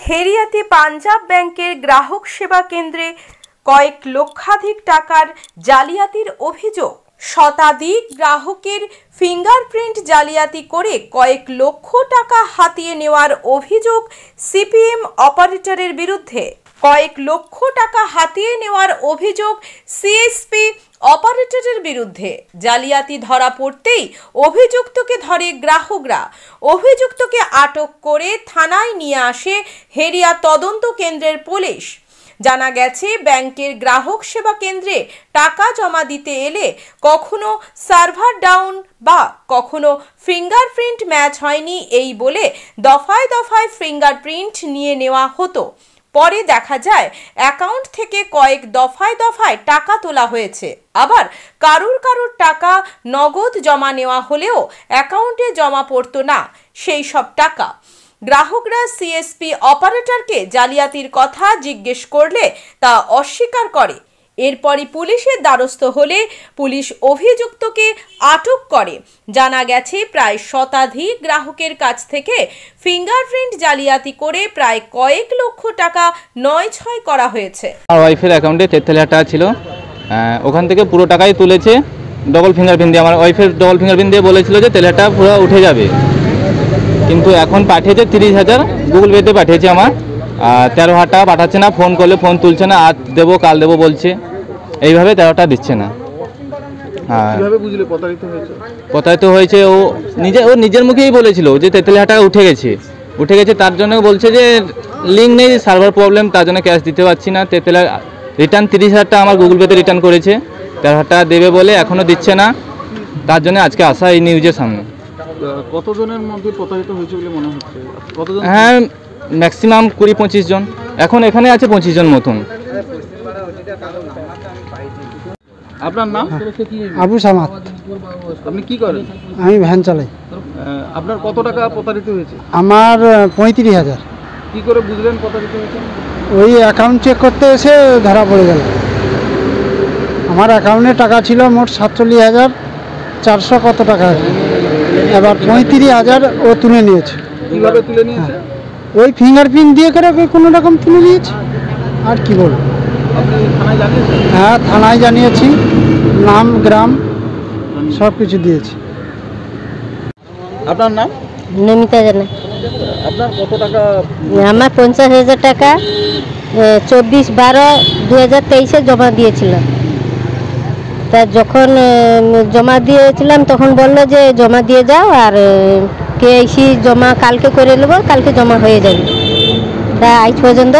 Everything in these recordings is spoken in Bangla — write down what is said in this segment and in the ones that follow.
খেরিয়াতে পাঞ্জাব ব্যাংকের গ্রাহক সেবা কেন্দ্রে কয়েক লক্ষাধিক টাকার জালিয়াতির অভিযোগ। শতাধিক গ্রাহকের ফিঙ্গারপ্রিন্ট জালিয়াতি করে কয়েক লক্ষ টাকা হাতিয়ে নেওয়ার অভিযোগ সিপিএম অপারেটরের বিরুদ্ধে। কয়েক লক্ষ টাকা হাতিয়ে নেওয়ার অভিযোগ সিএসপি অপারেটরের বিরুদ্ধে। জালিয়াতি ধরা পড়তেই অভিযুক্তকে ধরে গ্রাহকরা। অভিযুক্তকে আটক করে থানায় নিয়ে আসে হেরিয়া তদন্ত কেন্দ্রের পুলিশ। জানা গেছে, ব্যাংকের গ্রাহক সেবা কেন্দ্রে টাকা জমা দিতে এলে কখনো সার্ভার ডাউন বা কখনো ফিঙ্গারপ্রিন্ট ম্যাচ হয়নি এই বলে দফায় দফায় ফিঙ্গারপ্রিন্ট নিয়ে নেওয়া হতো। পরে দেখা যায় অ্যাকাউন্ট থেকে কয়েক দফায় দফায় টাকা তোলা হয়েছে। আবার কারুর টাকা নগদ জমা নেওয়া হলেও অ্যাকাউন্টে জমা পড়তো না সেই সব টাকা। গ্রাহকরা সিএসপি অপারেটরকে জালিয়াতির কথা জিজ্ঞেস করলে তা অস্বীকার করে। এরপরই পুলিশের দ্বারস্থ হলে পুলিশ অভিযুক্তকে আটক করে। জানা গেছে, প্রায় শতাধিক গ্রাহকের কাছ থেকে ফিঙ্গারপ্রিন্ট জালিয়াতি করে প্রায় কয়েক লক্ষ টাকা নয়-ছয় করা হয়েছে। আমার ওয়াইফের অ্যাকাউন্টে 43,000 টাকা ছিল, ওখান থেকে পুরো টাকাই তুলেছে ডবল ফিঙ্গারপ্রিন্ট দিয়ে। আমার ওয়াইফের ডবল ফিঙ্গারপ্রিন্ট দিয়ে বলেছিল যে 43,000 টাকা পুরো উঠে যাবে, কিন্তু এখন পাঠিয়েছে 30,000 গুগল পেতে পাঠিয়েছে। আমার 13,000 টাকা পাঠাচ্ছে না, ফোন করলে ফোন তুলছে না, আজ দেবো কাল দেবো বলছে, এইভাবে 13টা দিচ্ছে না। প্রতারিত হয়েছে ও নিজের মুখেই বলেছিল যে 43,000 টাকা উঠে গেছে, তার জন্য বলছে যে লিঙ্ক নেই, সার্ভার প্রবলেম, তার জন্য ক্যাশ দিতে পারছি না। 43,000 রিটার্ন 30,000 টাকা আমার গুগল পেতে রিটার্ন করেছে, 13,000 টাকা দেবে বলে এখনও দিচ্ছে না। তার জন্য আজকে আসা এই নিউজের সামনে। কতজনের মধ্যে প্রতারিত হয়েছে বলে মনে হচ্ছে? হ্যাঁ, ম্যাক্সিমাম 20-25 জন। এখন এখানে আছে 25 জন মতন। আপনার নাম? আবু সামাদ। আপনি কি করেন? আমি ভ্যান চালাই। আপনার কত টাকা প্রতারিত হয়েছে? আমার 35,000। কি করে বুঝলেন প্রতারিত হয়েছে? ওই অ্যাকাউন্ট চেক করতে এসে ধরা পড়ে গেল। আমার অ্যাকাউন্টে টাকা ছিল মোট 47,400 কত টাকা, এবার 35,000 ও তুলে নিয়েছে। কিভাবে তুলে নিয়েছে? ওই ফিঙ্গারপ্রিন্ট দিয়ে করে কোনো রকম তুলে নিয়েছে, আর কি বলবো। আপনি থানায় জানিয়েছেন? হ্যাঁ, থানায় জানিয়েছি, নাম গ্রাম সব কিছু দিয়েছি। আপনার নাম? নমিতা জানা। আপনার কত টাকা? আমার 50,000 টাকা 24/12/2023 জমা দিয়েছিলাম। তা যখন জমা দিয়েছিলাম তখন বললো যে জমা দিয়ে যাও, আর কেআইসি জমা কালকে করে নেবো, কালকে জমা হয়ে যাবে। তা আজ পর্যন্ত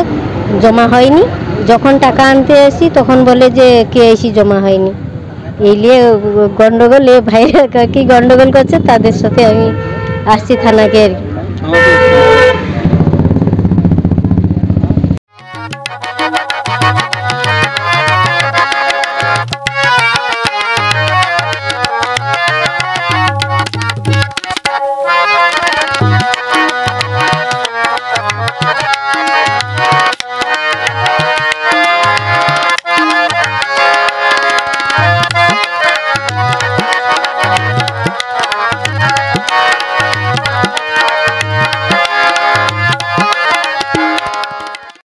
জমা হয়নি। যখন টাকা আনতে আসি তখন বলে যে কেআইসি জমা হয়নি। এই নিয়ে গন্ডগোল, ভাইরা কি গন্ডগোল করছে, তাদের সাথে আমি আসছি থানাকে আর কি।